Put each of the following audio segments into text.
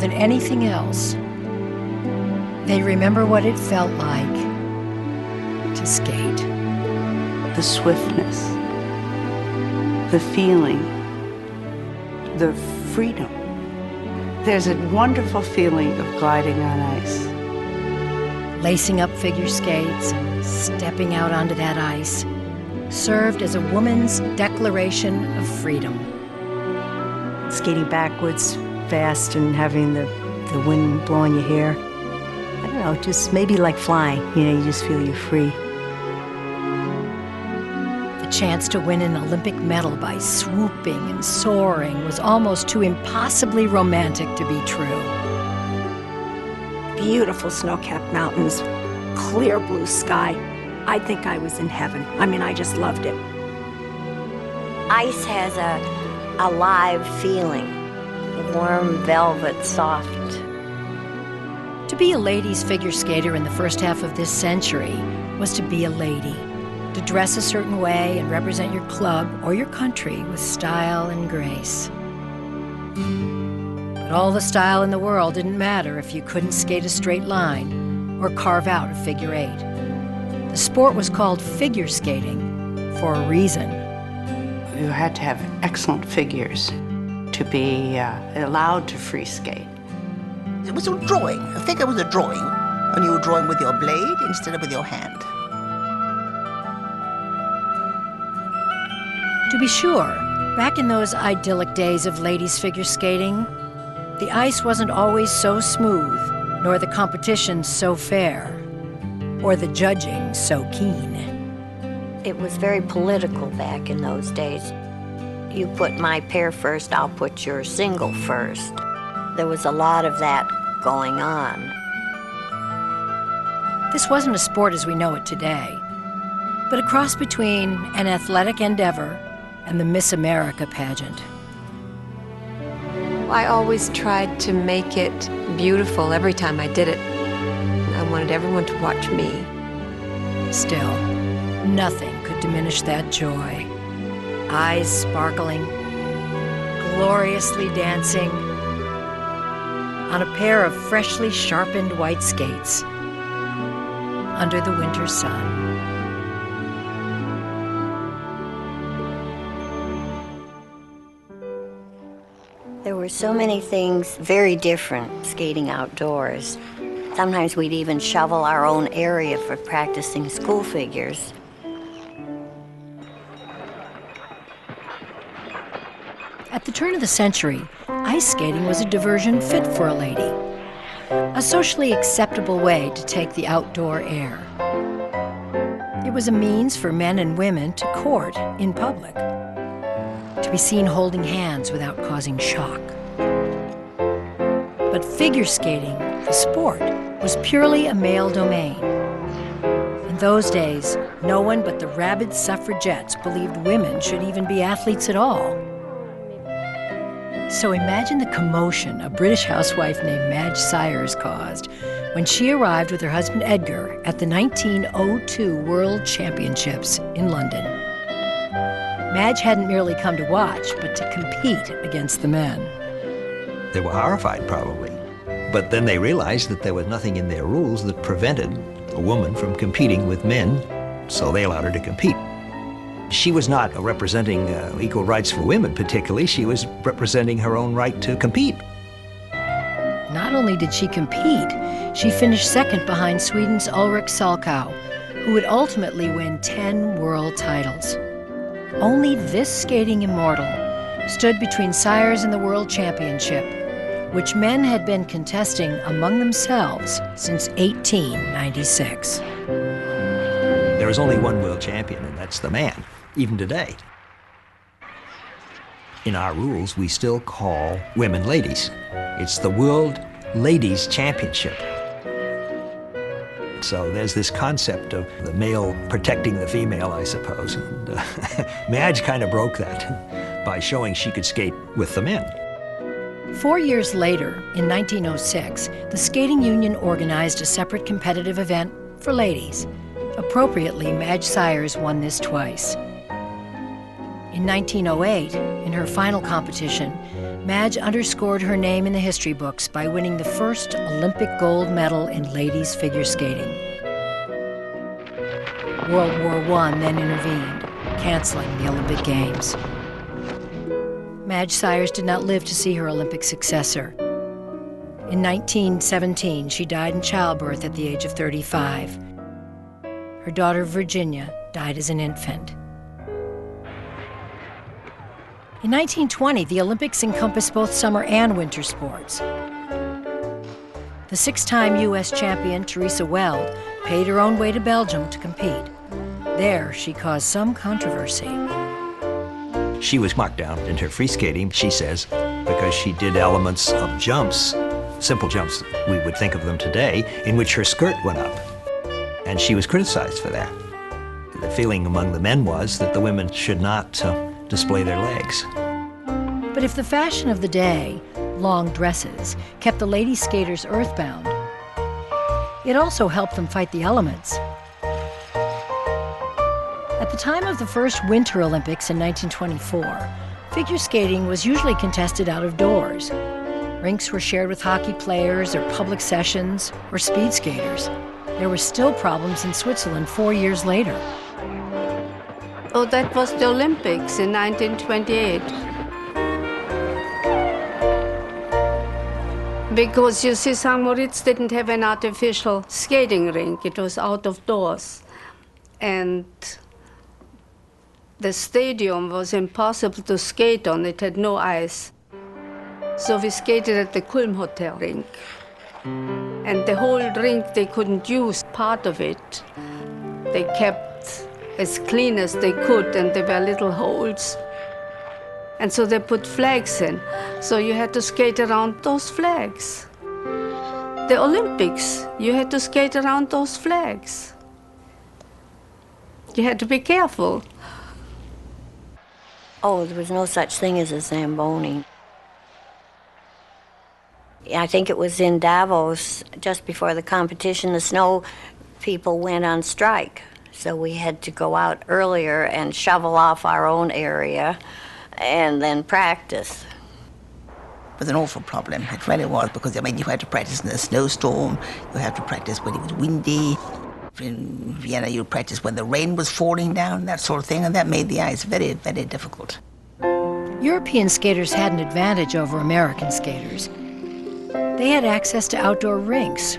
than anything else, they remember what it felt like to skate. The swiftness, the feeling, the freedom. There's a wonderful feeling of gliding on ice. Lacing up figure skates and stepping out onto that ice served as a woman's declaration of freedom. Skating backwards fast and having the wind blowing your hair. I don't know, just maybe like flying. You just feel you're free. The chance to win an Olympic medal by swooping and soaring was almost too impossibly romantic to be true. Beautiful snow-capped mountains, clear blue sky. I think I was in heaven. I mean, I just loved it. Ice has a live feeling, warm, velvet, soft. To be a ladies figure skater in the first half of this century was to be a lady, to dress a certain way and represent your club or your country with style and grace. But all the style in the world didn't matter if you couldn't skate a straight line or carve out a figure eight. The sport was called figure skating for a reason. You had to have excellent figures to be allowed to free skate. It was a drawing. A figure was a drawing, and you were drawing with your blade instead of with your hand. To be sure, back in those idyllic days of ladies figure skating, the ice wasn't always so smooth, nor the competition so fair, or the judging so keen. It was very political back in those days. You put my pair first, I'll put your single first. There was a lot of that going on. This wasn't a sport as we know it today, but a cross between an athletic endeavor and the Miss America pageant. I always tried to make it beautiful every time I did it. I wanted everyone to watch me. Still, nothing could diminish that joy. Eyes sparkling, gloriously dancing, on a pair of freshly sharpened white skates under the winter sun. There were so many things very different skating outdoors. Sometimes we'd even shovel our own area for practicing school figures. At the turn of the century, ice skating was a diversion fit for a lady, a socially acceptable way to take the outdoor air. It was a means for men and women to court in public, to be seen holding hands without causing shock. But figure skating, the sport, was purely a male domain. In those days, no one but the rabid suffragettes believed women should even be athletes at all. So imagine the commotion a British housewife named Madge Syers caused when she arrived with her husband Edgar at the 1902 World Championships in London. Madge hadn't merely come to watch, but to compete against the men. They were horrified, probably. But then they realized that there was nothing in their rules that prevented a woman from competing with men, so they allowed her to compete. She was not representing equal rights for women particularly, she was representing her own right to compete. Not only did she compete, she finished second behind Sweden's Ulrik Salchow, who would ultimately win 10 world titles. Only this skating immortal stood between Syers and the World Championship, which men had been contesting among themselves since 1896. There is only one world champion, and that's the man, even today. In our rules, we still call women ladies. It's the World Ladies Championship. So there's this concept of the male protecting the female, I suppose. And Madge kind of broke that by showing she could skate with the men. 4 years later, in 1906, the skating union organized a separate competitive event for ladies. Appropriately, Madge Syers won this twice. In 1908, in her final competition, Madge underscored her name in the history books by winning the first Olympic gold medal in ladies figure skating. World War I then intervened, canceling the Olympic Games. Madge Syers did not live to see her Olympic successor. In 1917, she died in childbirth at the age of 35. Her daughter, Virginia, died as an infant. In 1920, the Olympics encompassed both summer and winter sports. The six-time U.S. champion, Teresa Weld, paid her own way to Belgium to compete. There, she caused some controversy. She was marked down in her free skating, she says, because she did elements of jumps, simple jumps, we would think of them today, in which her skirt went up. And she was criticized for that. The feeling among the men was that the women should not display their legs. But if the fashion of the day, long dresses, kept the lady skaters earthbound, it also helped them fight the elements. At the time of the first Winter Olympics in 1924, figure skating was usually contested out of doors. Rinks were shared with hockey players or public sessions or speed skaters. There were still problems in Switzerland 4 years later. Oh, that was the Olympics in 1928. Because you see, St. Moritz didn't have an artificial skating rink. It was out of doors. And the stadium was impossible to skate on. It had no ice. So we skated at the Kulm Hotel rink. And the whole rink, they couldn't use part of it. They kept as clean as they could, and there were little holes. And so they put flags in. So you had to skate around those flags. The Olympics, you had to skate around those flags. You had to be careful. Oh, there was no such thing as a Zamboni. I think it was in Davos, just before the competition, the snow people went on strike. So we had to go out earlier and shovel off our own area and then practice. It was an awful problem, it really was, because, I mean, you had to practice in a snowstorm, you had to practice when it was windy. In Vienna, you practice when the rain was falling down, that sort of thing, and that made the ice very, very difficult. European skaters had an advantage over American skaters. They had access to outdoor rinks,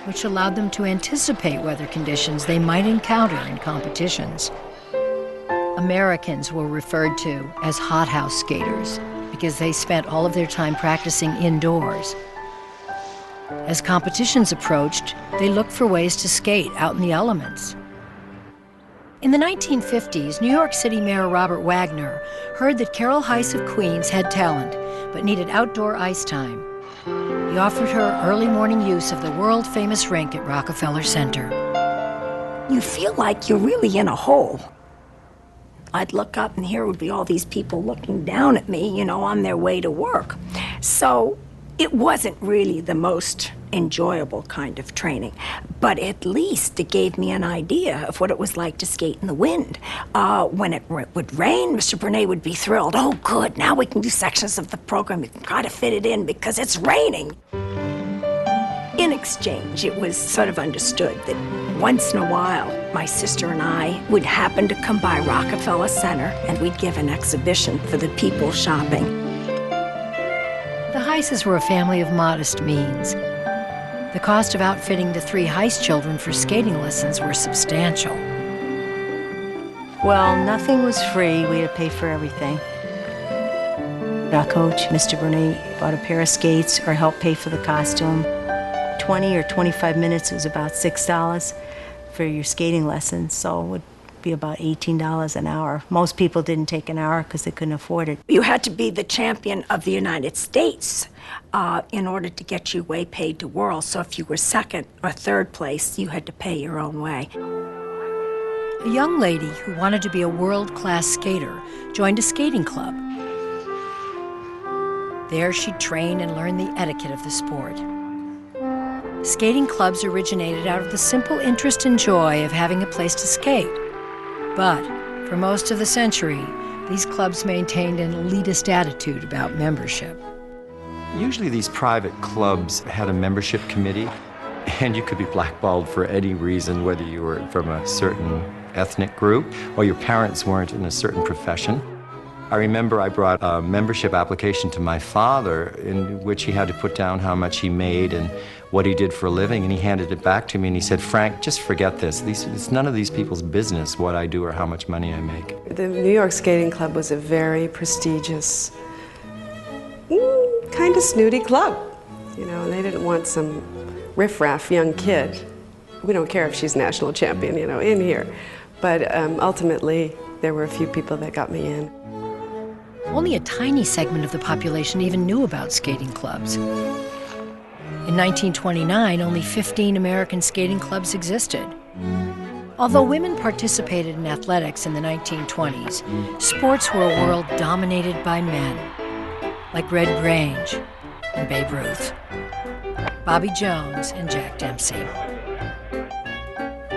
which allowed them to anticipate weather conditions they might encounter in competitions. Americans were referred to as hothouse skaters because they spent all of their time practicing indoors. As competitions approached, they looked for ways to skate out in the elements. In the 1950s, New York City Mayor Robert Wagner heard that Carroll Heiss of Queens had talent, but needed outdoor ice time. He offered her early morning use of the world-famous rink at Rockefeller Center. You feel like you're really in a hole. I'd look up and here would be all these people looking down at me, you know, on their way to work. So it wasn't really the most enjoyable kind of training, but at least it gave me an idea of what it was like to skate in the wind. When it would rain, Mr. Burnett would be thrilled. Oh, good, now we can do sections of the program. We can try to fit it in because it's raining. In exchange, it was sort of understood that once in a while, my sister and I would happen to come by Rockefeller Center and we'd give an exhibition for the people shopping. The Heisses were a family of modest means. The cost of outfitting the 3 Heiss children for skating lessons were substantial. Well, nothing was free. We had to pay for everything. Our coach, Mr. Burnett, bought a pair of skates or helped pay for the costume. 20 or 25 minutes was about $6 for your skating lessons, so it would be about $18 an hour. Most people didn't take an hour because they couldn't afford it. You had to be the champion of the United States in order to get your way paid to world. So if you were second or third place, you had to pay your own way. A young lady who wanted to be a world-class skater joined a skating club. There she'd train and learn the etiquette of the sport. Skating clubs originated out of the simple interest and joy of having a place to skate. But for most of the century, these clubs maintained an elitist attitude about membership. Usually these private clubs had a membership committee, and you could be blackballed for any reason, whether you were from a certain ethnic group or your parents weren't in a certain profession. I remember I brought a membership application to my father in which he had to put down how much he made and what he did for a living, and he handed it back to me and he said, "Frank, just forget this. It's none of these people's business what I do or how much money I make." The New York Skating Club was a very prestigious, kind of snooty club. You know, and they didn't want some riffraff young kid. We don't care if she's national champion, you know, in here. But ultimately, there were a few people that got me in. Only a tiny segment of the population even knew about skating clubs. In 1929, only 15 American skating clubs existed. Although women participated in athletics in the 1920s, sports were a world dominated by men, like Red Grange and Babe Ruth, Bobby Jones and Jack Dempsey.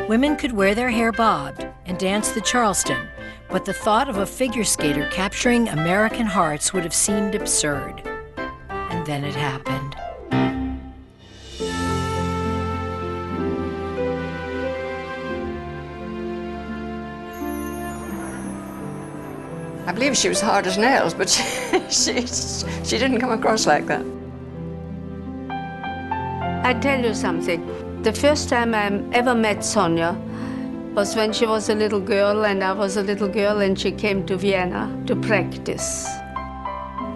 Women could wear their hair bobbed and dance the Charleston, but the thought of a figure skater capturing American hearts would have seemed absurd. And then it happened. I believe she was hard as nails, but she didn't come across like that. I tell you something. The first time I ever met Sonia was when she was a little girl and I was a little girl, and she came to Vienna to practice.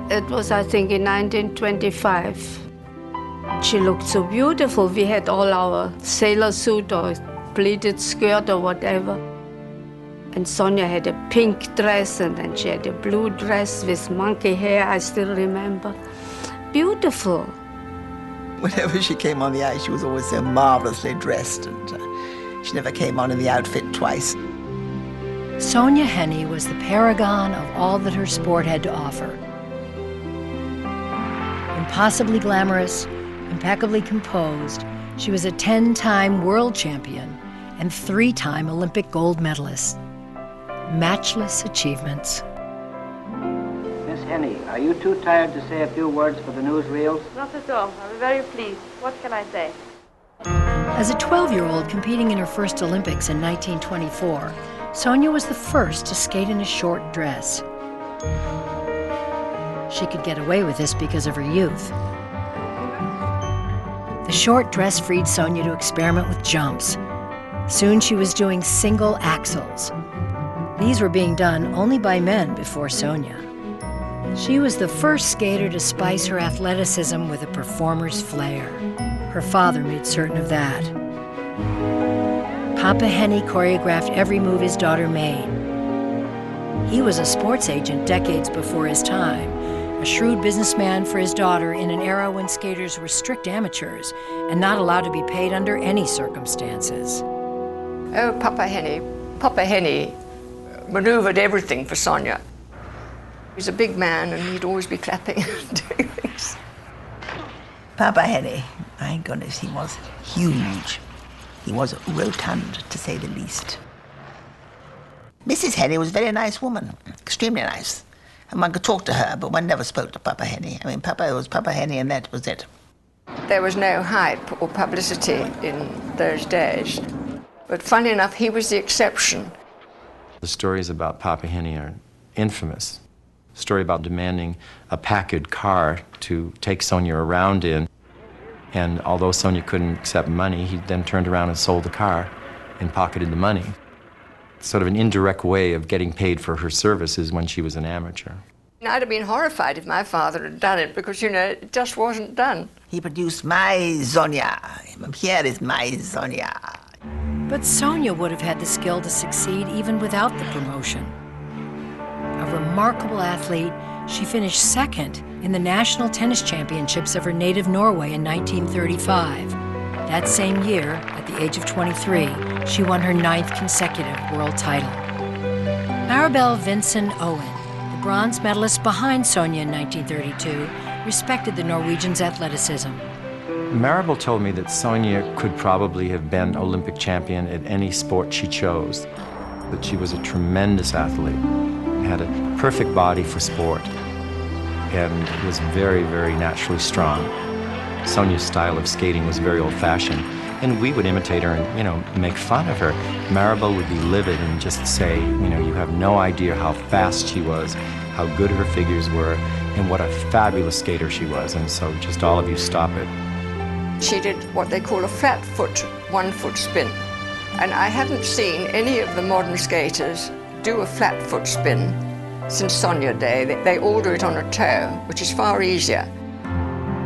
It was, I think, in 1925. She looked so beautiful. We had all our sailor suit or pleated skirt or whatever. And Sonia had a pink dress, and then she had a blue dress with monkey hair, I still remember. Beautiful. Whenever she came on the ice, she was always so marvelously dressed, and she never came on in the outfit twice. Sonia Henne was the paragon of all that her sport had to offer. Impossibly glamorous, impeccably composed, she was a 10-time world champion and 3-time Olympic gold medalist. Matchless achievements. Miss Henne, are you too tired to say a few words for the newsreels? Not at all. I'm very pleased. What can I say? As a 12-year-old competing in her first Olympics in 1924, Sonia was the first to skate in a short dress. She could get away with this because of her youth. The short dress freed Sonia to experiment with jumps. Soon she was doing single axels. These were being done only by men before Sonia. She was the first skater to spice her athleticism with a performer's flair. Her father made certain of that. Papa Henne choreographed every move his daughter made. He was a sports agent decades before his time, a shrewd businessman for his daughter in an era when skaters were strict amateurs and not allowed to be paid under any circumstances. Oh, Papa Henne maneuvered everything for Sonia. He was a big man, and he'd always be clapping and doing things. Papa Henne, my goodness, he was huge. He was rotund, to say the least. Mrs. Henne was a very nice woman, extremely nice. And one could talk to her, but one never spoke to Papa Henne. I mean, Papa was Papa Henne, and that was it. There was no hype or publicity in those days. But funny enough, he was the exception. The stories about Papa Henne are infamous. A story about demanding a Packard car to take Sonia around in. And although Sonia couldn't accept money, he then turned around and sold the car and pocketed the money. Sort of an indirect way of getting paid for her services when she was an amateur. I'd have been horrified if my father had done it because, you know, it just wasn't done. He produced my Sonia. Here is my Sonia. But Sonia would have had the skill to succeed even without the promotion. A remarkable athlete, she finished second in the National Tennis Championships of her native Norway in 1935. That same year, at the age of 23, she won her 9th consecutive world title. Maribel Vinson Owen, the bronze medalist behind Sonia in 1932, respected the Norwegian's athleticism. Maribel told me that Sonia could probably have been Olympic champion at any sport she chose, that she was a tremendous athlete. had a perfect body for sport and was very, very naturally strong. Sonia's style of skating was very old-fashioned, and we would imitate her and, you know, make fun of her. Maribel would be livid and just say, you know, you have no idea how fast she was, how good her figures were, and what a fabulous skater she was, and so just all of you stop it. She did what they call a flat foot, 1 foot spin. And I haven't seen any of the modern skaters do a flat foot spin since Sonia Day. They all do it on a toe, which is far easier.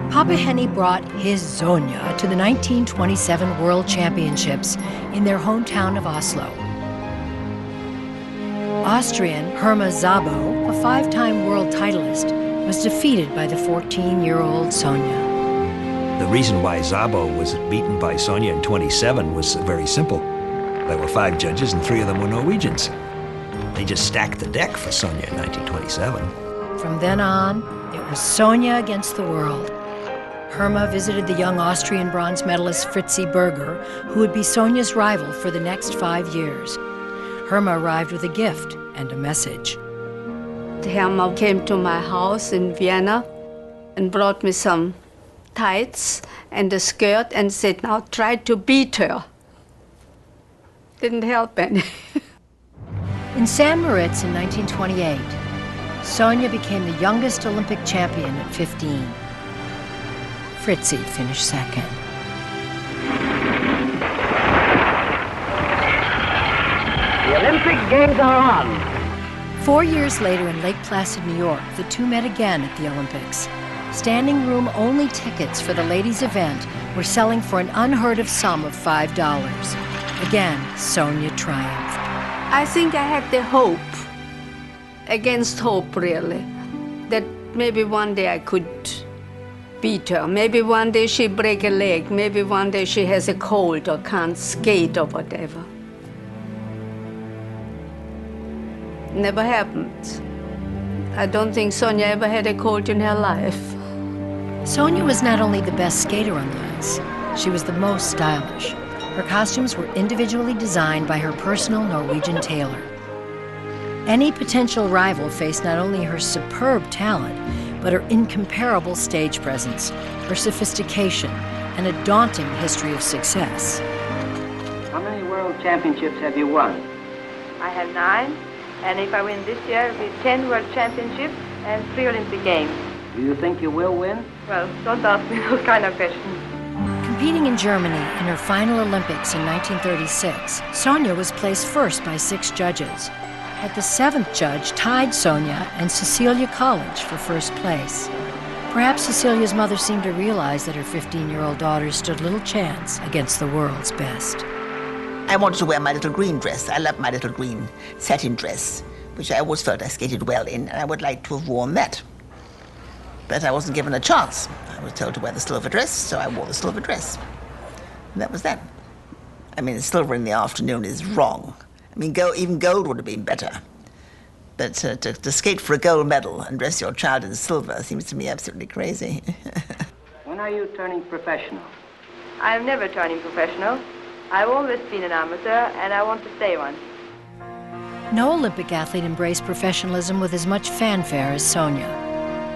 Papa Henny brought his Sonia to the 1927 World Championships in their hometown of Oslo. Austrian Herma Szabo, a 5-time world titleist, was defeated by the 14-year-old Sonia. The reason why Szabo was beaten by Sonia in 27 was very simple. There were 5 judges and 3 of them were Norwegians. They just stacked the deck for Sonia in 1927. From then on, it was Sonia against the world. Herma visited the young Austrian bronze medalist Fritzi Berger, who would be Sonia's rival for the next 5 years. Herma arrived with a gift and a message. Herma came to my house in Vienna and brought me some tights and a skirt and said, now try to beat her. Didn't help any. In St. Moritz in 1928, Sonia became the youngest Olympic champion at 15. Fritzi finished second. The Olympic Games are on. 4 years later in Lake Placid, New York, the two met again at the Olympics. Standing room only tickets for the ladies' event were selling for an unheard of sum of $5. Again, Sonia triumphed. I think I had the hope, against hope really, that maybe one day I could beat her. Maybe one day she break a leg. Maybe one day she has a cold or can't skate or whatever. Never happened. I don't think Sonia ever had a cold in her life. Sonia was not only the best skater on the ice, she was the most stylish. Her costumes were individually designed by her personal Norwegian tailor. Any potential rival faced not only her superb talent, but her incomparable stage presence, her sophistication, and a daunting history of success. How many world championships have you won? I have 9, and if I win this year, it'll be 10 World Championships and 3 Olympic Games. Do you think you will win? Well, don't ask me those kind of questions. Competing in Germany in her final Olympics in 1936, Sonia was placed first by 6 judges. But the 7th judge tied Sonia and Cecilia Colledge for first place. Perhaps Cecilia's mother seemed to realize that her 15-year-old daughter stood little chance against the world's best. I wanted to wear my little green dress. I love my little green satin dress, which I always felt I skated well in, and I would like to have worn that. But I wasn't given a chance. I was told to wear the silver dress, so I wore the silver dress. And that was that. I mean, silver in the afternoon is wrong. I mean, even gold would have been better. But to skate for a gold medal and dress your child in silver seems to me absolutely crazy. When are you turning professional? I'm never turning professional. I've always been an amateur, and I want to stay one. No Olympic athlete embraced professionalism with as much fanfare as Sonia.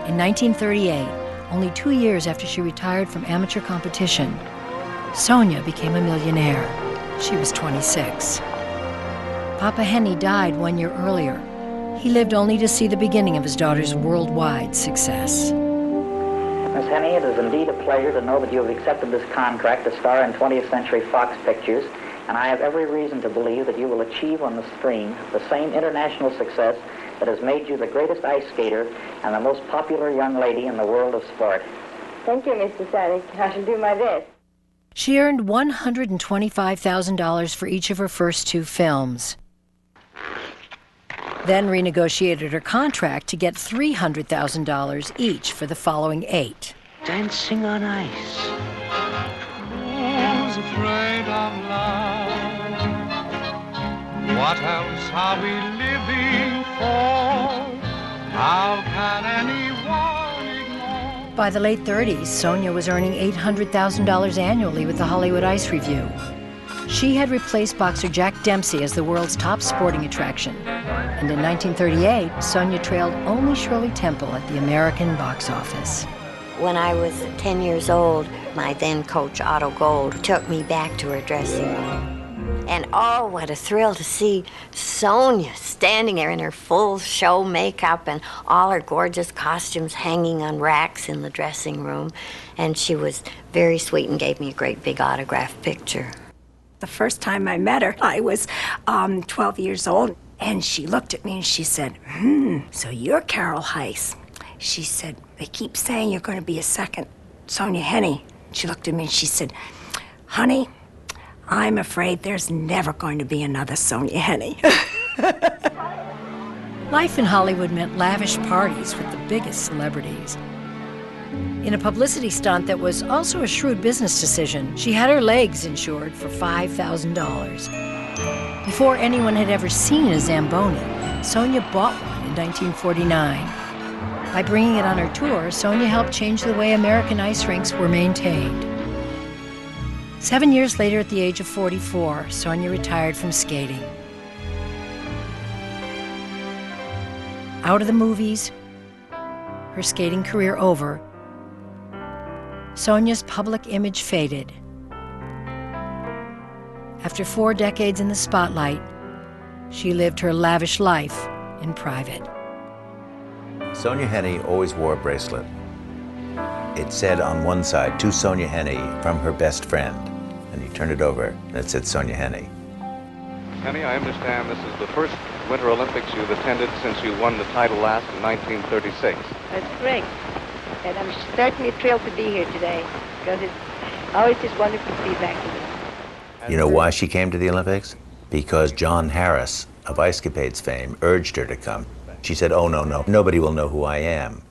In 1938, only 2 years after she retired from amateur competition, Sonia became a millionaire. She was 26. Papa Henny died 1 year earlier. He lived only to see the beginning of his daughter's worldwide success. Miss Henny, it is indeed a pleasure to know that you have accepted this contract to star in 20th Century Fox pictures, and I have every reason to believe that you will achieve on the screen the same international success that has made you the greatest ice skater and the most popular young lady in the world of sport. Thank you, Mr. Stanek. I shall do my best. She earned $125,000 for each of her first 2 films. Then renegotiated her contract to get $300,000 each for the following 8. Dancing on ice. Who's afraid of love? What else are we living for? How can anyone ignore? By the late 30s, Sonia was earning $800,000 annually with the Hollywood Ice Review. She had replaced boxer Jack Dempsey as the world's top sporting attraction. And in 1938, Sonia trailed only Shirley Temple at the American box office. When I was 10 years old, my then coach, Otto Gold, took me back to her dressing room. And oh, what a thrill to see Sonia standing there in her full show makeup and all her gorgeous costumes hanging on racks in the dressing room. And she was very sweet and gave me a great big autograph picture. The first time I met her, I was 12 years old, and she looked at me and she said, so you're Carroll Heiss. She said, they keep saying you're going to be a second Sonia Henne. She looked at me and she said, honey, I'm afraid there's never going to be another Sonia Henne. Life in Hollywood meant lavish parties with the biggest celebrities. In a publicity stunt that was also a shrewd business decision, she had her legs insured for $5,000. Before anyone had ever seen a Zamboni, Sonia bought one in 1949. By bringing it on her tour, Sonia helped change the way American ice rinks were maintained. 7 years later, at the age of 44, Sonia retired from skating. Out of the movies, her skating career over, Sonia's public image faded. After 4 decades in the spotlight, she lived her lavish life in private. Sonia Henne always wore a bracelet. It said on one side, to Sonia Henne from her best friend. And you turn it over, and it said Sonia Henne. Henne, I understand this is the first Winter Olympics you've attended since you won the title last in 1936. That's correct. And I'm certainly thrilled to be here today, because it's always just wonderful to be back again. You know why she came to the Olympics? Because John Harris of Ice Capades fame urged her to come. She said, oh, no, nobody will know who I am.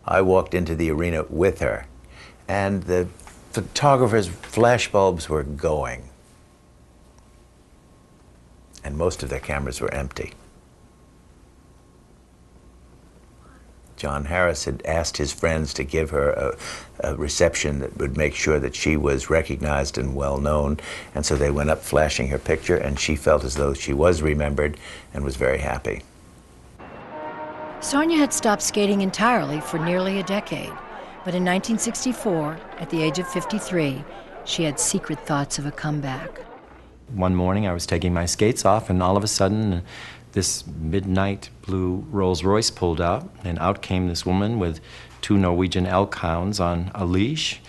I walked into the arena with her, and the photographers' flashbulbs were going, and most of their cameras were empty. John Harris had asked his friends to give her a reception that would make sure that she was recognized and well known, and so they went up flashing her picture, and she felt as though she was remembered and was very happy. Sonia had stopped skating entirely for nearly a decade, but in 1964, at the age of 53, she had secret thoughts of a comeback. One morning I was taking my skates off, and all of a sudden this midnight blue Rolls-Royce pulled up, and out came this woman with 2 Norwegian elk hounds on a leash.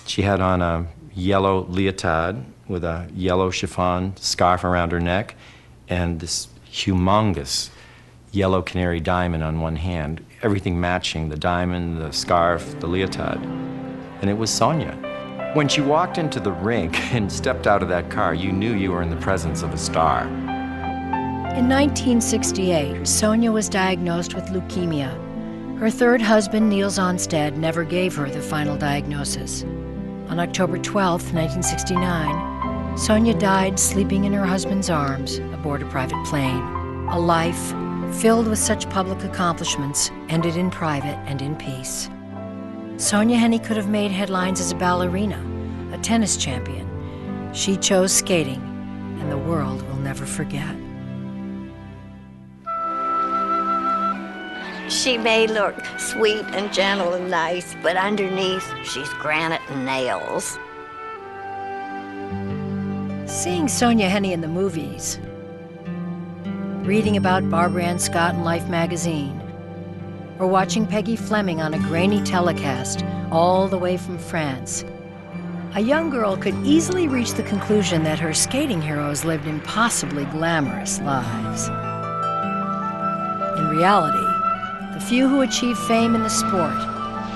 She had on a yellow leotard with a yellow chiffon scarf around her neck, and this humongous yellow canary diamond on one hand, everything matching, the diamond, the scarf, the leotard. And it was Sonia. When she walked into the rink and stepped out of that car, you knew you were in the presence of a star. In 1968, Sonia was diagnosed with leukemia. Her third husband, Niels Onstad, never gave her the final diagnosis. On October 12, 1969, Sonia died sleeping in her husband's arms aboard a private plane. A life filled with such public accomplishments ended in private and in peace. Sonia Henne could have made headlines as a ballerina, a tennis champion. She chose skating, and the world will never forget. She may look sweet and gentle and nice, but underneath, she's granite and nails. Seeing Sonia Henne in the movies, reading about Barbara Ann Scott in Life magazine, or watching Peggy Fleming on a grainy telecast all the way from France, a young girl could easily reach the conclusion that her skating heroes lived impossibly glamorous lives. In reality, the few who achieve fame in the sport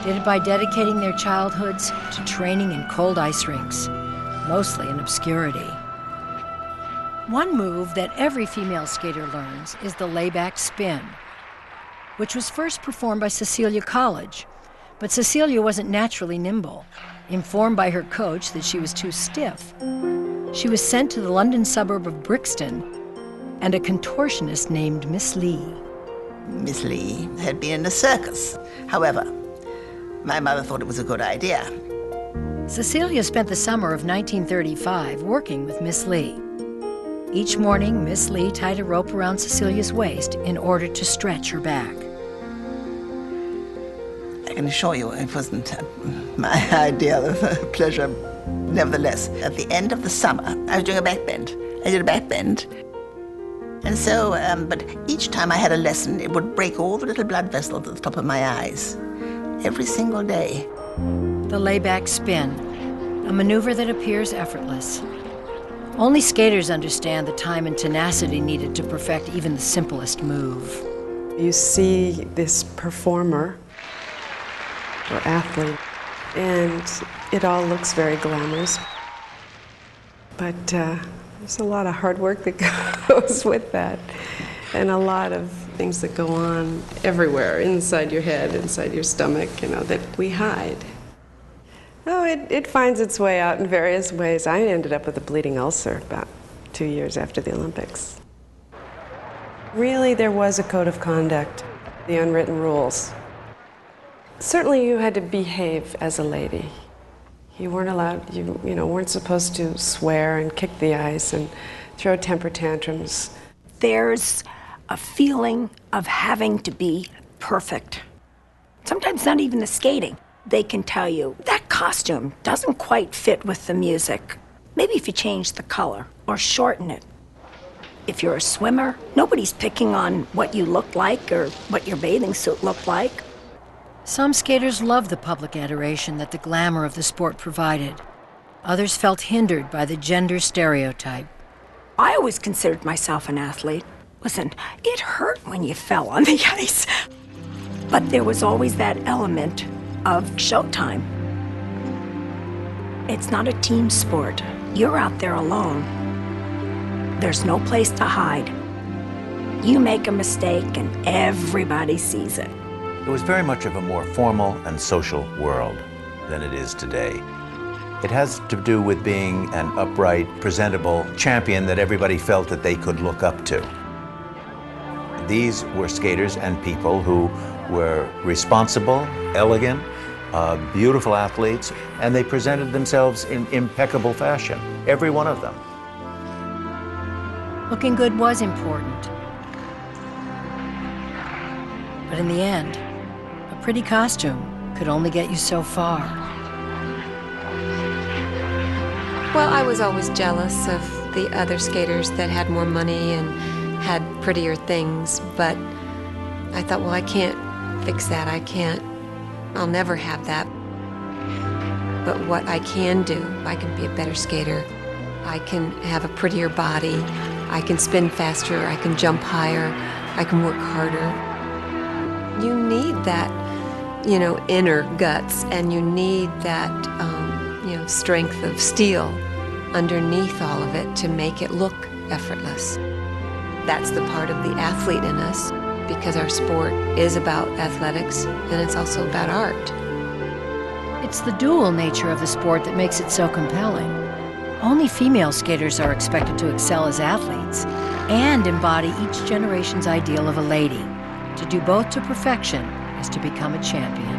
did it by dedicating their childhoods to training in cold ice rinks, mostly in obscurity. One move that every female skater learns is the layback spin, which was first performed by Cecilia Colledge. But Cecilia wasn't naturally nimble. Informed by her coach that she was too stiff, she was sent to the London suburb of Brixton and a contortionist named Miss Lee. Miss Lee had been in a circus. However, my mother thought it was a good idea. Cecilia spent the summer of 1935 working with Miss Lee. Each morning, Miss Lee tied a rope around Cecilia's waist in order to stretch her back. I can assure you it wasn't my idea of pleasure. Nevertheless, at the end of the summer, I was doing a back bend. I did a back bend. And so, but each time I had a lesson, it would break all the little blood vessels at the top of my eyes. Every single day. The layback spin, a maneuver that appears effortless. Only skaters understand the time and tenacity needed to perfect even the simplest move. You see this performer or athlete, and it all looks very glamorous. But there's a lot of hard work that goes with that, and a lot of things that go on everywhere, inside your head, inside your stomach, you know, that we hide. Oh, it finds its way out in various ways. I ended up with a bleeding ulcer about 2 years after the Olympics. Really, there was a code of conduct, the unwritten rules. Certainly, you had to behave as a lady. You weren't allowed, you weren't supposed to swear and kick the ice and throw temper tantrums. There's a feeling of having to be perfect. Sometimes not even the skating. They can tell you, that costume doesn't quite fit with the music. Maybe if you change the color or shorten it. If you're a swimmer, nobody's picking on what you look like or what your bathing suit looked like. Some skaters loved the public adoration that the glamour of the sport provided. Others felt hindered by the gender stereotype. I always considered myself an athlete. Listen, it hurt when you fell on the ice. But there was always that element of showtime. It's not a team sport. You're out there alone. There's no place to hide. You make a mistake and everybody sees it. It was very much of a more formal and social world than it is today. It has to do with being an upright, presentable champion that everybody felt that they could look up to. These were skaters and people who were responsible, elegant, beautiful athletes, and they presented themselves in impeccable fashion, every one of them. Looking good was important. But in the end, a pretty costume could only get you so far. Well, I was always jealous of the other skaters that had more money and had prettier things, but I thought, well, I can't fix that. I'll never have that. But what I can do, I can be a better skater. I can have a prettier body. I can spin faster. I can jump higher. I can work harder. You need that, inner guts, and you need that, strength of steel underneath all of it to make it look effortless. That's the part of the athlete in us, because our sport is about athletics and it's also about art. It's the dual nature of the sport that makes it so compelling. Only female skaters are expected to excel as athletes and embody each generation's ideal of a lady. To do both to perfection is to become a champion.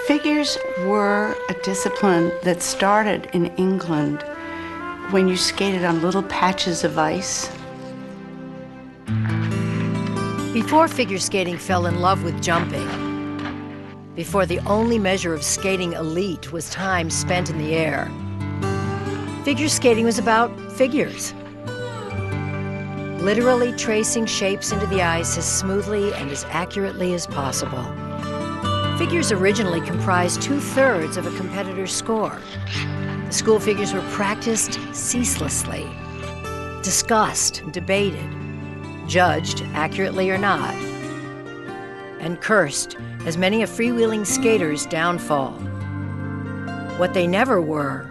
Figures were a discipline that started in England when you skated on little patches of ice. Before figure skating fell in love with jumping, before the only measure of skating elite was time spent in the air, figure skating was about figures. Literally tracing shapes into the ice as smoothly and as accurately as possible. Figures originally comprised 2/3 of a competitor's score. The school figures were practiced ceaselessly, discussed, debated, judged accurately or not, and cursed as many a freewheeling skater's downfall. What they never were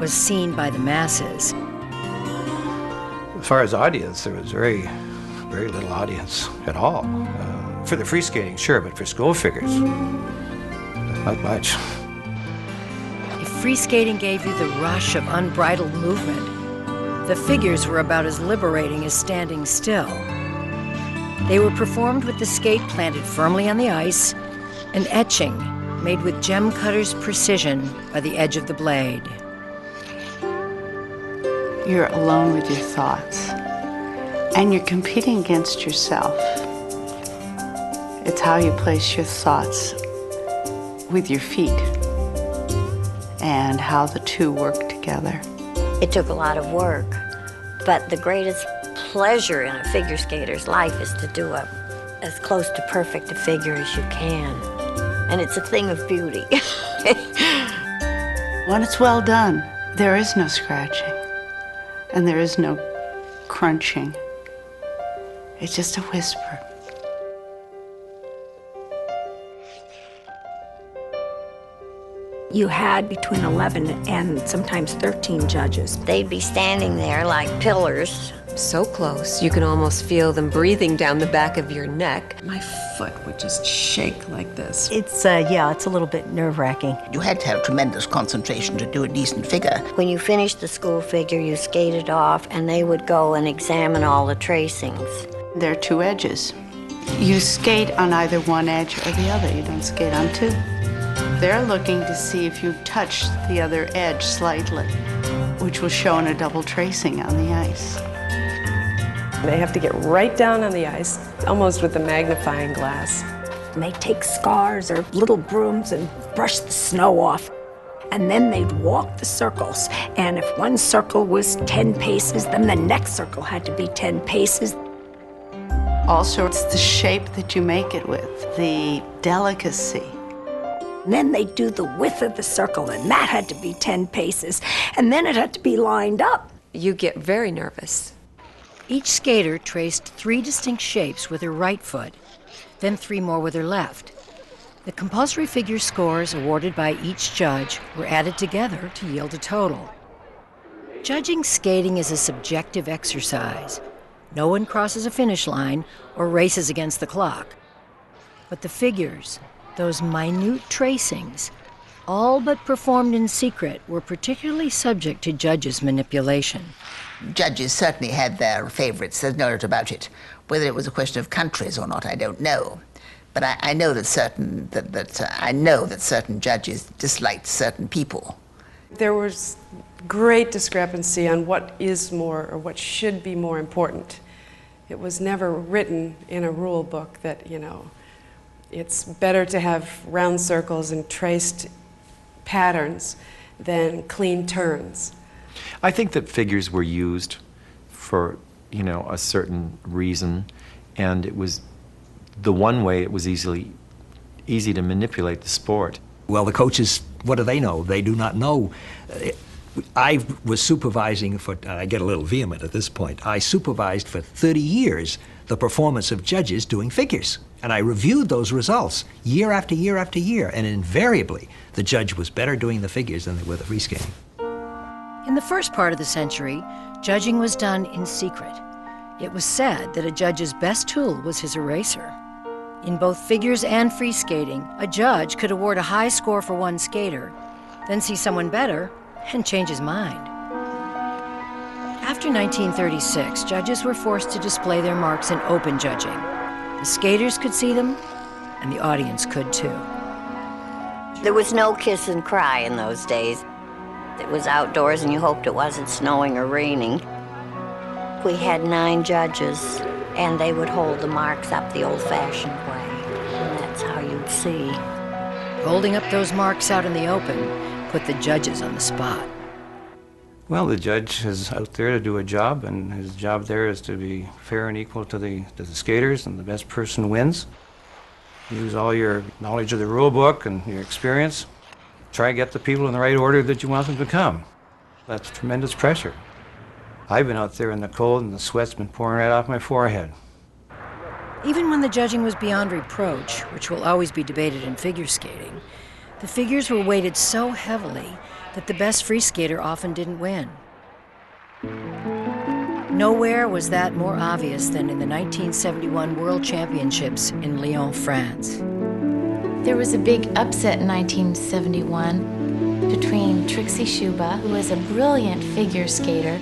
was seen by the masses. As far as audience, there was very, very little audience at all. For the free skating, sure, but for school figures, not much. If free skating gave you the rush of unbridled movement, the figures were about as liberating as standing still. They were performed with the skate planted firmly on the ice, an etching made with gem cutter's precision by the edge of the blade. You're alone with your thoughts, and you're competing against yourself. It's how you place your thoughts with your feet and how the two work together. It took a lot of work, but the greatest pleasure in a figure skater's life is to do as close to perfect a figure as you can. And it's a thing of beauty. When it's well done, there is no scratching and there is no crunching. It's just a whisper. You had between 11 and sometimes 13 judges. They'd be standing there like pillars. So close, you can almost feel them breathing down the back of your neck. My foot would just shake like this. It's a little bit nerve-wracking. You had to have tremendous concentration to do a decent figure. When you finished the school figure, you skated off, and they would go and examine all the tracings. There are two edges. You skate on either one edge or the other. You don't skate on two. They're looking to see if you've touched the other edge slightly, which will show in a double tracing on the ice. They have to get right down on the ice, almost with a magnifying glass. And they take scars or little brooms and brush the snow off. And then they'd walk the circles. And if one circle was 10 paces, then the next circle had to be 10 paces. Also, it's the shape that you make it with, the delicacy. And then they'd do the width of the circle, and that had to be 10 paces. And then it had to be lined up. You get very nervous. Each skater traced 3 distinct shapes with her right foot, then 3 more with her left. The compulsory figure scores awarded by each judge were added together to yield a total. Judging skating is a subjective exercise. No one crosses a finish line or races against the clock. But the figures, those minute tracings, all but performed in secret, were particularly subject to judges' manipulation. Judges certainly had their favorites, there's no doubt about it. Whether it was a question of countries or not, I don't know. But I know that certain judges disliked certain people. There was great discrepancy on what is more or what should be more important. It was never written in a rule book that, it's better to have round circles and traced patterns than clean turns. I think that figures were used for, a certain reason, and it was the one way it was easy to manipulate the sport. Well, the coaches, what do they know? They do not know. I was supervising I get a little vehement at this point, I supervised for 30 years the performance of judges doing figures. And I reviewed those results year after year after year, and invariably the judge was better doing the figures than they were the free skating. In the first part of the century, judging was done in secret. It was said that a judge's best tool was his eraser. In both figures and free skating, a judge could award a high score for one skater, then see someone better and change his mind. After 1936, judges were forced to display their marks in open judging. The skaters could see them, and the audience could too. There was no kiss and cry in those days. It was outdoors and you hoped it wasn't snowing or raining. We had 9 judges, and they would hold the marks up the old-fashioned way, and that's how you'd see. Holding up those marks out in the open put the judges on the spot. Well, the judge is out there to do a job, and his job there is to be fair and equal to the skaters, and the best person wins. Use all your knowledge of the rule book and your experience. Try to get the people in the right order that you want them to come. That's tremendous pressure. I've been out there in the cold, and the sweat's been pouring right off my forehead. Even when the judging was beyond reproach, which will always be debated in figure skating, the figures were weighted so heavily that the best free skater often didn't win. Nowhere was that more obvious than in the 1971 World Championships in Lyon, France. There was a big upset in 1971 between Trixie Schuba, who was a brilliant figure skater.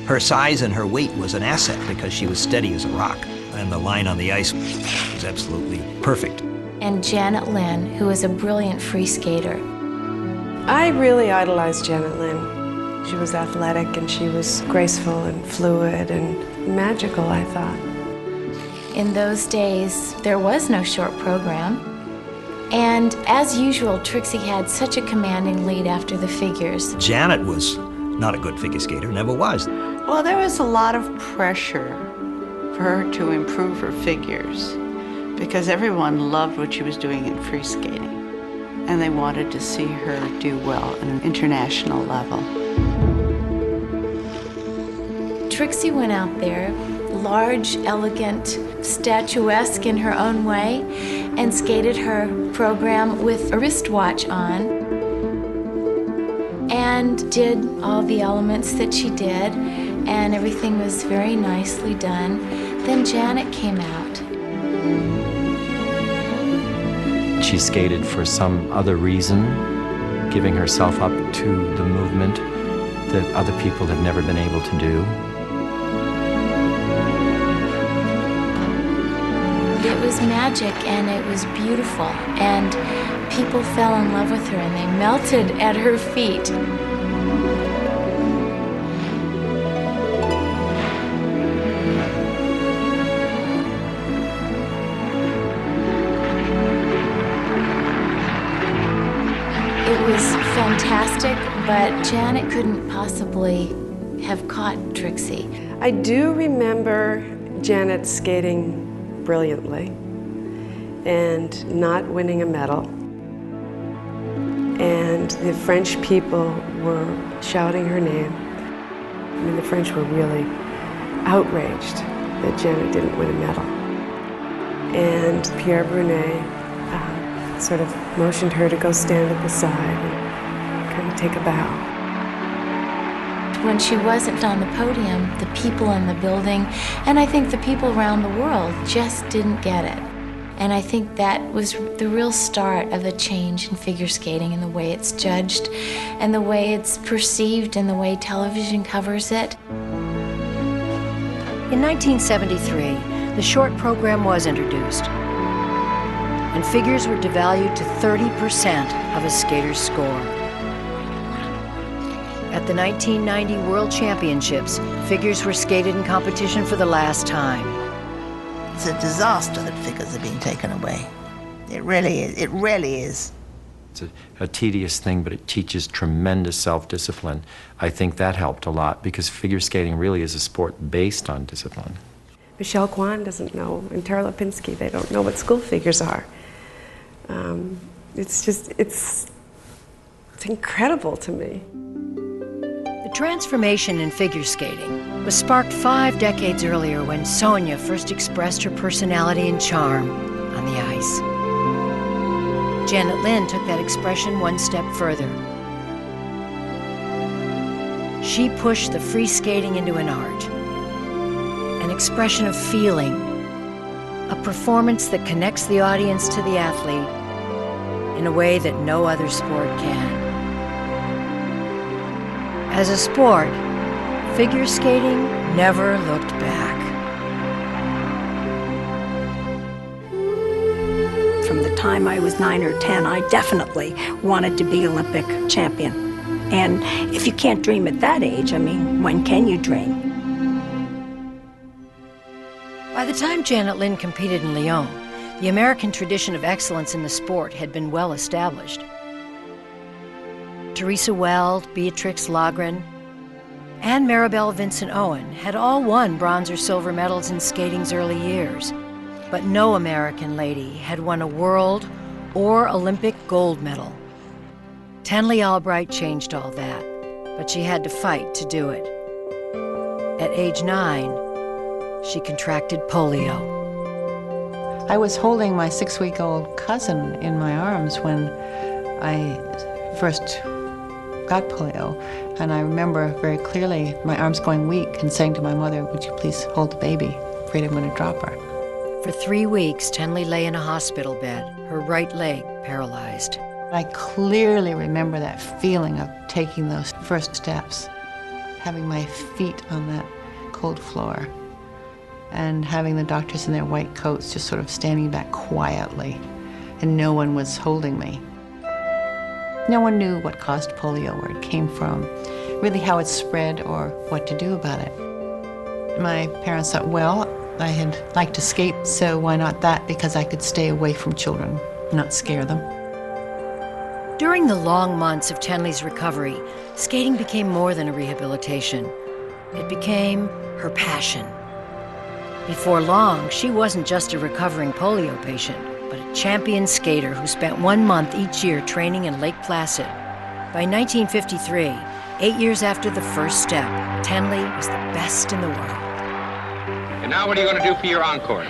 Her size and her weight was an asset because she was steady as a rock, and the line on the ice was absolutely perfect. and Janet Lynn, who was a brilliant free skater. I really idolized Janet Lynn. She was athletic and she was graceful and fluid and magical, I thought. In those days, there was no short program. And as usual, Trixie had such a commanding lead after the figures. Janet was not a good figure skater, never was. Well, there was a lot of pressure for her to improve her figures because everyone loved what she was doing in free skating. And they wanted to see her do well at an international level. Trixie went out there, large, elegant, statuesque in her own way, and skated her program with a wristwatch on, and did all the elements that she did, and everything was very nicely done. Then Janet came out. She skated for some other reason, giving herself up to the movement that other people had never been able to do. It was magic and it was beautiful, and people fell in love with her and they melted at her feet. It was fantastic, but Janet couldn't possibly have caught Trixie. I do remember Janet skating brilliantly and not winning a medal. And the French people were shouting her name. I mean, the French were really outraged that Janet didn't win a medal. And Pierre Brunet sort of motioned her to go stand at the side and kind of take a bow. When she wasn't on the podium, the people in the building, and I think the people around the world just didn't get it. And I think that was the real start of a change in figure skating and the way it's judged and the way it's perceived and the way television covers it. In 1973, the short program was introduced, and figures were devalued to 30% of a skater's score. At the 1990 World Championships, figures were skated in competition for the last time. It's a disaster that figures are being taken away. It really is. It really is. It's a tedious thing, but it teaches tremendous self-discipline. I think that helped a lot because figure skating really is a sport based on discipline. Michelle Kwan doesn't know, and Tara Lipinski, they don't know what school figures are. It's incredible to me. The transformation in figure skating was sparked 5 decades earlier when Sonia first expressed her personality and charm on the ice. Janet Lynn took that expression one step further. She pushed the free skating into an art, an expression of feeling, a performance that connects the audience to the athlete in a way that no other sport can. As a sport, figure skating never looked back. From the time I was 9 or 10, I definitely wanted to be Olympic champion. And if you can't dream at that age, I mean, when can you dream? By the time Janet Lynn competed in Lyon, the American tradition of excellence in the sport had been well established. Teresa Weld, Beatrix Lagren, and Maribel Vincent Owen had all won bronze or silver medals in skating's early years, but no American lady had won a world or Olympic gold medal. Tenley Albright changed all that, but she had to fight to do it. At age 9, she contracted polio. I was holding my 6-week-old cousin in my arms when I first got polio, and I remember very clearly my arms going weak and saying to my mother, "Would you please hold the baby? Afraid I'm going to drop her." For 3 weeks, Tenley lay in a hospital bed, her right leg paralyzed. I clearly remember that feeling of taking those first steps, having my feet on that cold floor, and having the doctors in their white coats just sort of standing back quietly and no one was holding me. No one knew what caused polio, where it came from, really how it spread or what to do about it. My parents thought, well, I had liked to skate, so why not that? Because I could stay away from children, not scare them. During the long months of Tenley's recovery, skating became more than a rehabilitation. It became her passion. Before long, she wasn't just a recovering polio patient, but a champion skater who spent 1 month each year training in Lake Placid. By 1953, 8 years after the first step, Tenley was the best in the world. And now what are you going to do for your encore?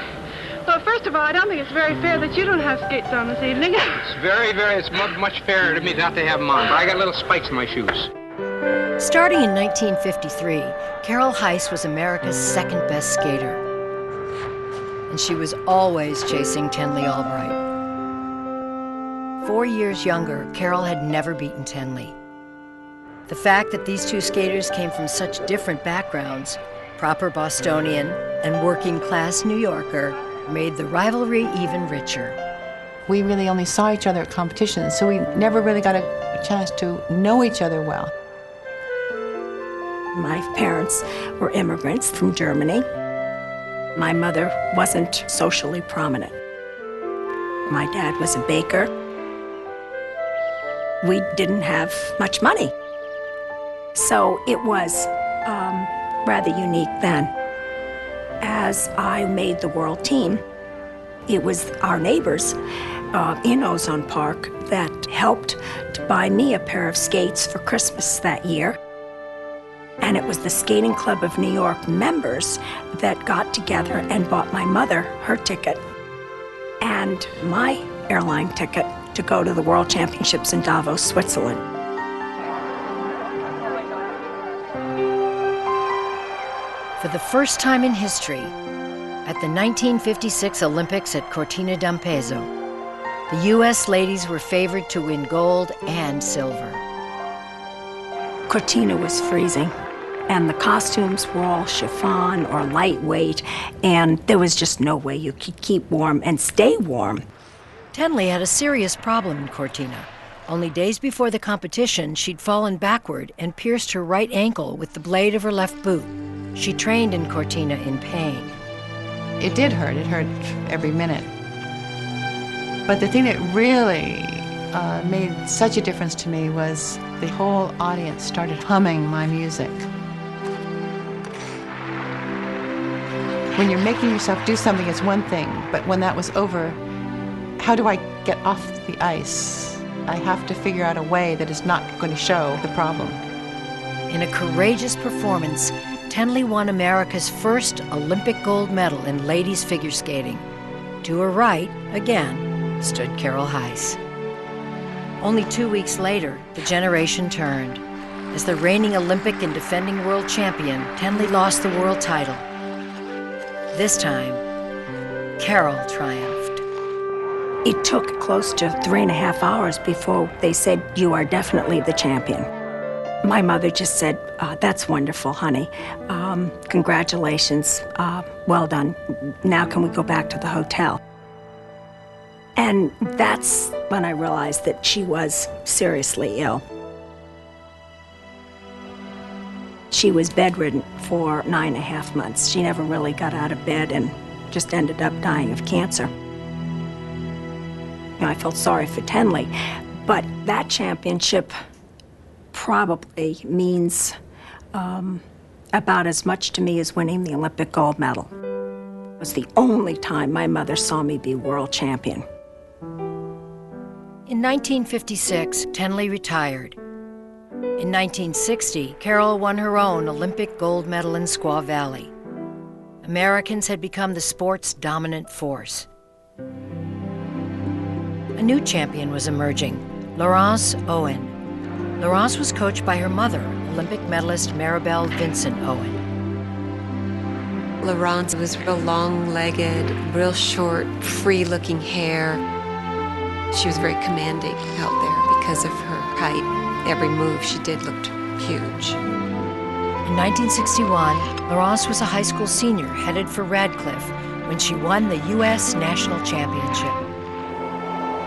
Well, first of all, I don't think it's very fair that you don't have skates on this evening. It's much fairer to me not to have them on, but I got little spikes in my shoes. Starting in 1953, Carroll Heiss was America's second best skater. And she was always chasing Tenley Albright. 4 years younger, Carroll had never beaten Tenley. The fact that these two skaters came from such different backgrounds, proper Bostonian and working-class New Yorker, made the rivalry even richer. We really only saw each other at competitions, so we never really got a chance to know each other well. My parents were immigrants from Germany. My mother wasn't socially prominent. My dad was a baker. We didn't have much money. So it was rather unique then. As I made the world team, it was our neighbors in Ozone Park that helped to buy me a pair of skates for Christmas that year. And it was the Skating Club of New York members that got together and bought my mother her ticket and my airline ticket to go to the World Championships in Davos, Switzerland. For the first time in history, at the 1956 Olympics at Cortina d'Ampezzo, the U.S. ladies were favored to win gold and silver. Cortina was freezing, and the costumes were all chiffon or lightweight, and there was just no way you could keep warm and stay warm. Tenley had a serious problem in Cortina. Only days before the competition, she'd fallen backward and pierced her right ankle with the blade of her left boot. She trained in Cortina in pain. It did hurt. It hurt every minute. But the thing that really made such a difference to me was the whole audience started humming my music. When you're making yourself do something, it's one thing, but when that was over, how do I get off the ice? I have to figure out a way that is not going to show the problem. In a courageous performance, Tenley won America's first Olympic gold medal in ladies figure skating. To her right, again, stood Carroll Heiss. Only 2 weeks later, the generation turned. As the reigning Olympic and defending world champion, Tenley lost the world title. This time, Carroll triumphed. It took close to 3.5 hours before they said, "You are definitely the champion." My mother just said, "That's wonderful, honey. Congratulations. Well done. Now can we go back to the hotel?" And that's when I realized that she was seriously ill. She was bedridden for 9.5 months. She never really got out of bed and just ended up dying of cancer. You know, I felt sorry for Tenley, but that championship probably means about as much to me as winning the Olympic gold medal. It was the only time my mother saw me be world champion. In 1956, Tenley retired. In 1960, Carroll won her own Olympic gold medal in Squaw Valley. Americans had become the sport's dominant force. A new champion was emerging, Laurence Owen. Laurence was coached by her mother, Olympic medalist Maribel Vincent Owen. Laurence was real long-legged, real short, free-looking hair. She was very commanding out there because of her height. Every move she did looked huge. In 1961, Laurence was a high school senior headed for Radcliffe when she won the U.S. National Championship.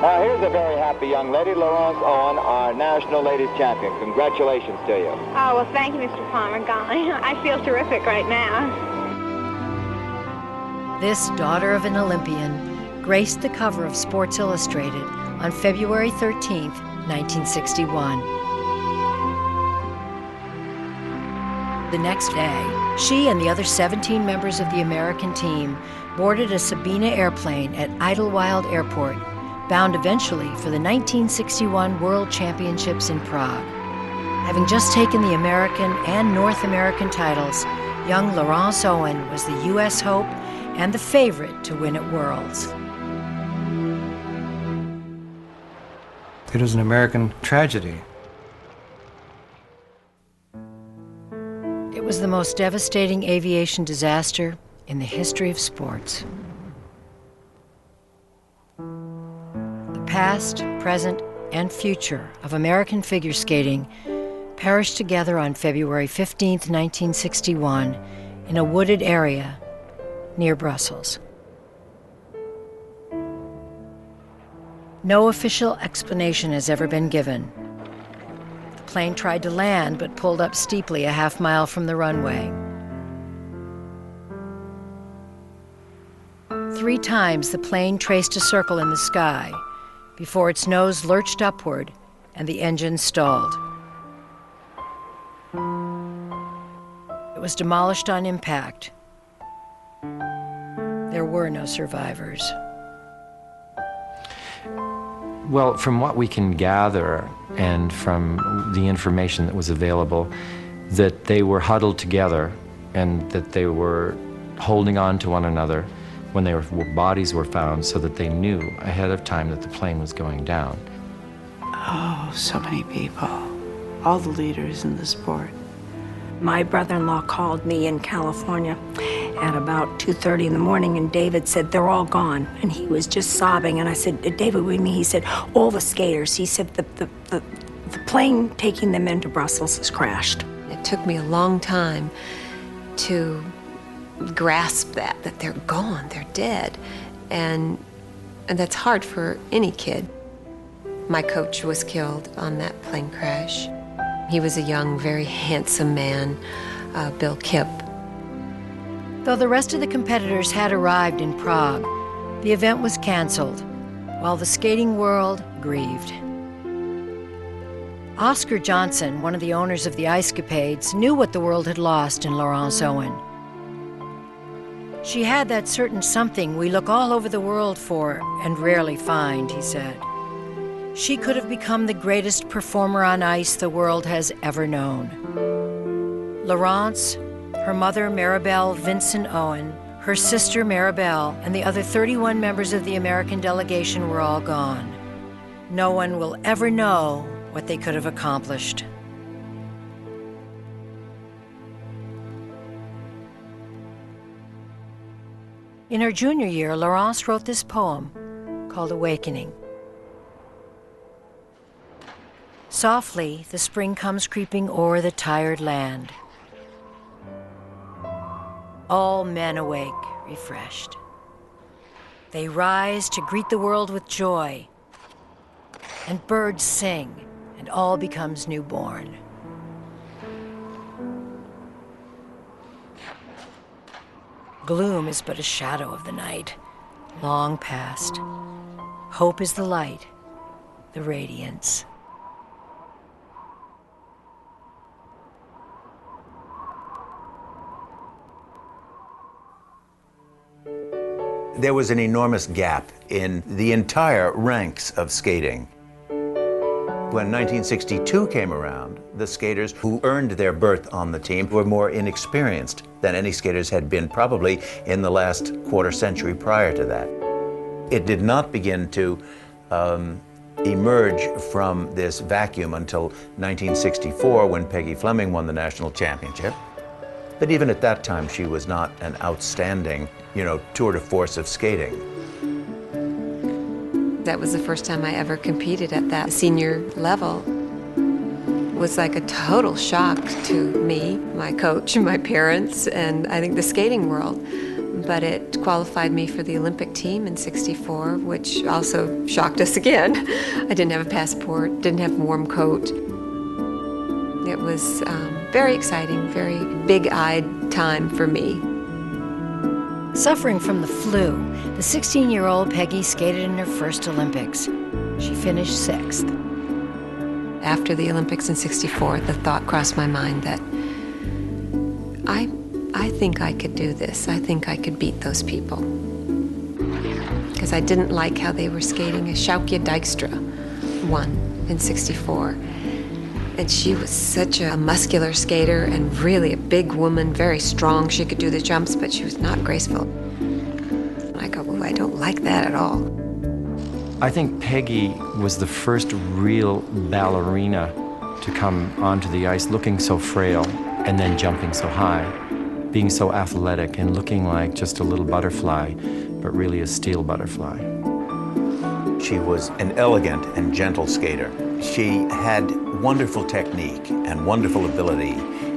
Here's a very happy young lady, Laurence Owen, our national ladies champion. Congratulations to you. Oh, well, thank you, Mr. Palmer. Golly, I feel terrific right now. This daughter of an Olympian graced the cover of Sports Illustrated on February 13th, 1961. The next day, she and the other 17 members of the American team boarded a Sabina airplane at Idlewild Airport, bound eventually for the 1961 World Championships in Prague. Having just taken the American and North American titles, young Laurence Owen was the U.S. hope and the favorite to win at Worlds. It was an American tragedy. It was the most devastating aviation disaster in the history of sports. The past, present, and future of American figure skating perished together on February 15, 1961, in a wooded area near Brussels. No official explanation has ever been given. The plane tried to land but pulled up steeply a half-mile from the runway. 3 times the plane traced a circle in the sky before its nose lurched upward and the engine stalled. It was demolished on impact. There were no survivors. Well, from what we can gather and from the information that was available, that they were huddled together and that they were holding on to one another when their bodies were found so that they knew ahead of time that the plane was going down. Oh, so many people. All the leaders in the sport. My brother-in-law called me in California at about 2:30 in the morning, and David said, they're all gone. And he was just sobbing, and I said, David, what do you mean? He said, all the skaters. He said, the plane taking them into Brussels has crashed. It took me a long time to grasp that they're gone, they're dead. And that's hard for any kid. My coach was killed on that plane crash. He was a young, very handsome man, Bill Kipp. Though the rest of the competitors had arrived in Prague, the event was canceled, while the skating world grieved. Oscar Johnson, one of the owners of the Icecapades, knew what the world had lost in Laurence Owen. She had that certain something we look all over the world for and rarely find, he said. She could have become the greatest performer on ice the world has ever known. Laurence, her mother Maribel Vincent Owen, her sister Maribel, and the other 31 members of the American delegation were all gone. No one will ever know what they could have accomplished. In her junior year, Laurence wrote this poem called Awakening. Softly, the spring comes creeping o'er the tired land. All men awake, refreshed. They rise to greet the world with joy, and birds sing, and all becomes newborn. Gloom is but a shadow of the night, long past. Hope is the light, the radiance. There was an enormous gap in the entire ranks of skating. When 1962 came around, the skaters who earned their berth on the team were more inexperienced than any skaters had been probably in the last quarter century prior to that. It did not begin to emerge from this vacuum until 1964 when Peggy Fleming won the national championship. But even at that time, she was not an outstanding, tour de force of skating. That was the first time I ever competed at that senior level. It was like a total shock to me, my coach, my parents, and I think the skating world. but it qualified me for the Olympic team in '64, which also shocked us again. I didn't have a passport, didn't have a warm coat. It was very exciting, very big-eyed time for me. Suffering from the flu, the 16-year-old Peggy skated in her first Olympics. She finished 6th. After the Olympics in '64, the thought crossed my mind that I think I could do this. I think I could beat those people. Because I didn't like how they were skating. Slavka Dykstra won in '64. And she was such a muscular skater and really a big woman, very strong. She could do the jumps, but she was not graceful. And I go, well, I don't like that at all. I think Peggy was the first real ballerina to come onto the ice looking so frail and then jumping so high, being so athletic and looking like just a little butterfly, but really a steel butterfly. She was an elegant and gentle skater. She had wonderful technique and wonderful ability,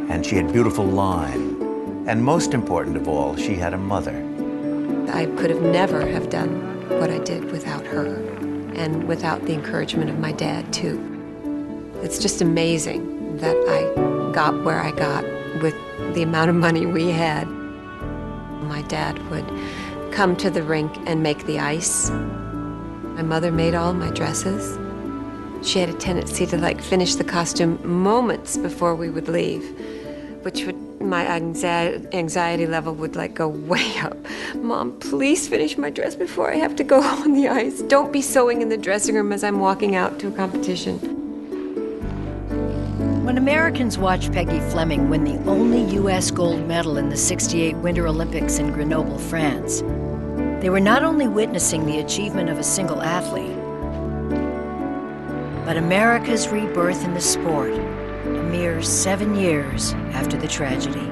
and she had beautiful line. And most important of all, she had a mother. I could have never have done what I did without her, and without the encouragement of my dad, too. It's just amazing that I got where I got with the amount of money we had. My dad would come to the rink and make the ice. My mother made all my dresses. She had a tendency to finish the costume moments before we would leave, which would, my anxiety level would go way up. Mom, please finish my dress before I have to go on the ice. Don't be sewing in the dressing room as I'm walking out to a competition. When Americans watched Peggy Fleming win the only U.S. gold medal in the '68 Winter Olympics in Grenoble, France, they were not only witnessing the achievement of a single athlete, but America's rebirth in the sport, a mere 7 years after the tragedy.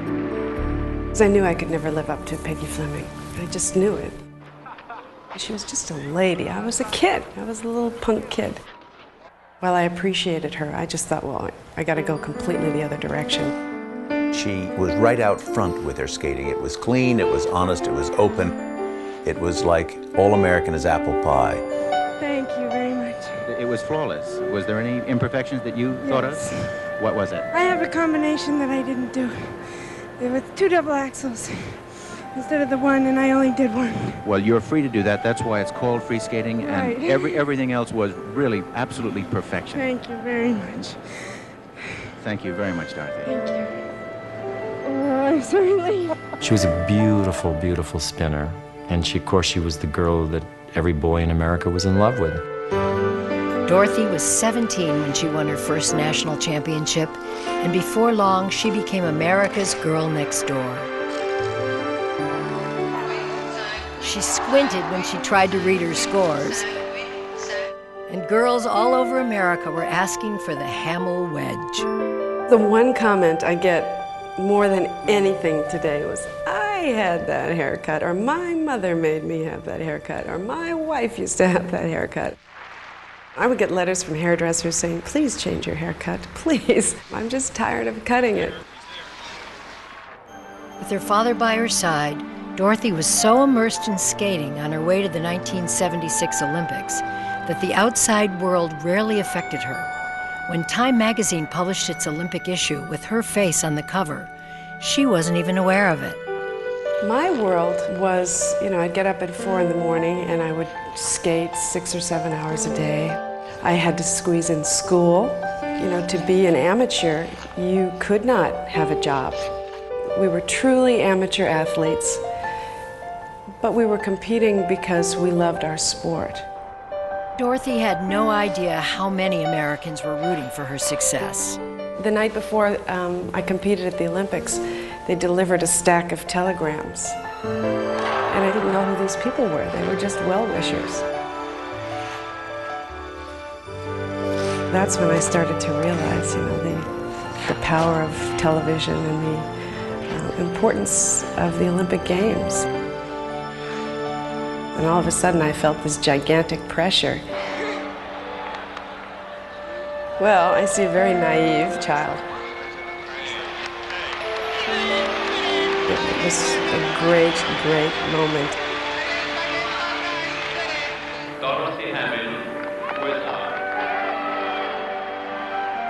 I knew I could never live up to Peggy Fleming. I just knew it. She was just a lady. I was a kid. I was a little punk kid. While I appreciated her, I just thought, well, I got to go completely the other direction. She was right out front with her skating. It was clean, it was honest, it was open. It was like all-American as apple pie. Thank you very much. It was flawless. Was there any imperfections that you thought of? What was it? I have a combination that I didn't do. There were 2 double axels instead of the 1, and I only did 1. Well, you're free to do that. That's why it's called free skating, and Right. everything else was really absolutely perfection. Thank you very much. Thank you very much, Dorothy. Thank you. Oh, I'm certainly. She was a beautiful, beautiful spinner. And of course, she was the girl that every boy in America was in love with. Dorothy was 17 when she won her first national championship, and before long, she became America's girl next door. She squinted when she tried to read her scores, and girls all over America were asking for the Hamill wedge. The one comment I get more than anything today was, I had that haircut, or my mother made me have that haircut, or my wife used to have that haircut. I would get letters from hairdressers saying, please change your haircut, please. I'm just tired of cutting it. With her father by her side, Dorothy was so immersed in skating on her way to the 1976 Olympics that the outside world rarely affected her. When Time magazine published its Olympic issue with her face on the cover, she wasn't even aware of it. My world was, I'd get up at 4 in the morning and I would skate 6 or 7 hours a day. I had to squeeze in school. To be an amateur, you could not have a job. We were truly amateur athletes, but we were competing because we loved our sport. Dorothy had no idea how many Americans were rooting for her success. The night before I competed at the Olympics, they delivered a stack of telegrams. And I didn't know who these people were. They were just well-wishers. That's when I started to realize, the power of television and the importance of the Olympic Games. And all of a sudden, I felt this gigantic pressure. Well, I see a very naive child. was a great, great moment. Dorothy Hamill with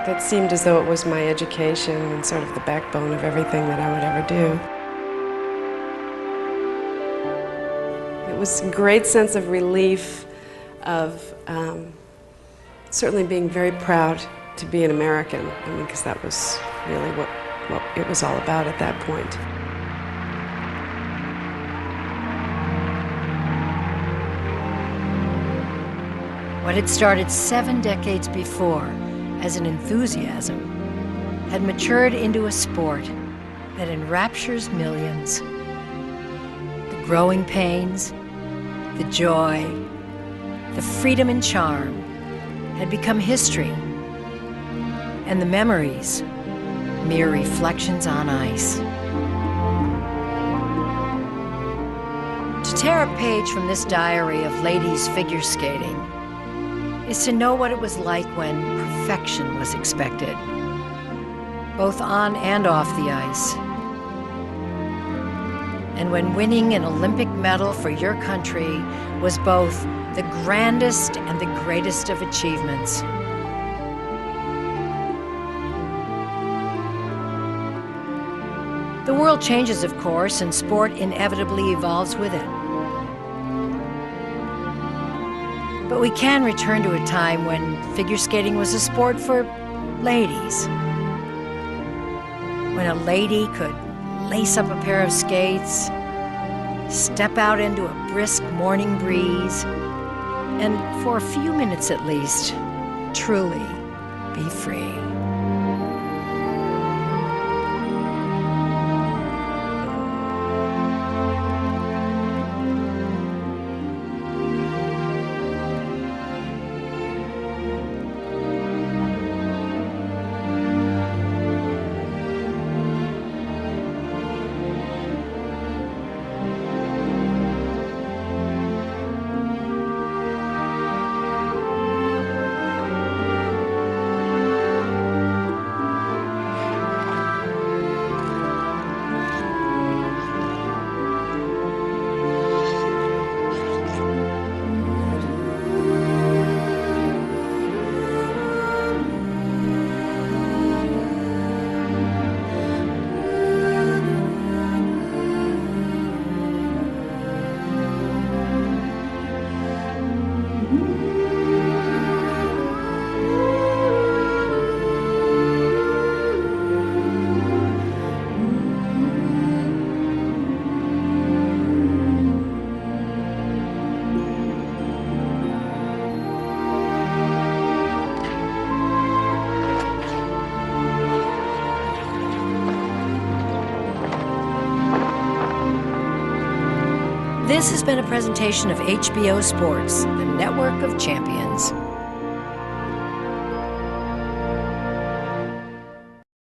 That seemed as though it was my education and sort of the backbone of everything that I would ever do. It was a great sense of relief, of certainly being very proud to be an American. I mean, because that was really what it was all about at that point. What had started 7 decades before as an enthusiasm had matured into a sport that enraptures millions. The growing pains, the joy, the freedom and charm had become history, and the memories, mere reflections on ice. To tear a page from this diary of ladies figure skating is to know what it was like when perfection was expected, both on and off the ice. And when winning an Olympic medal for your country was both the grandest and the greatest of achievements. The world changes, of course, and sport inevitably evolves with it. But we can return to a time when figure skating was a sport for ladies. When a lady could lace up a pair of skates, step out into a brisk morning breeze, and for a few minutes at least, truly be free. This has been a presentation of HBO Sports, the network of champions.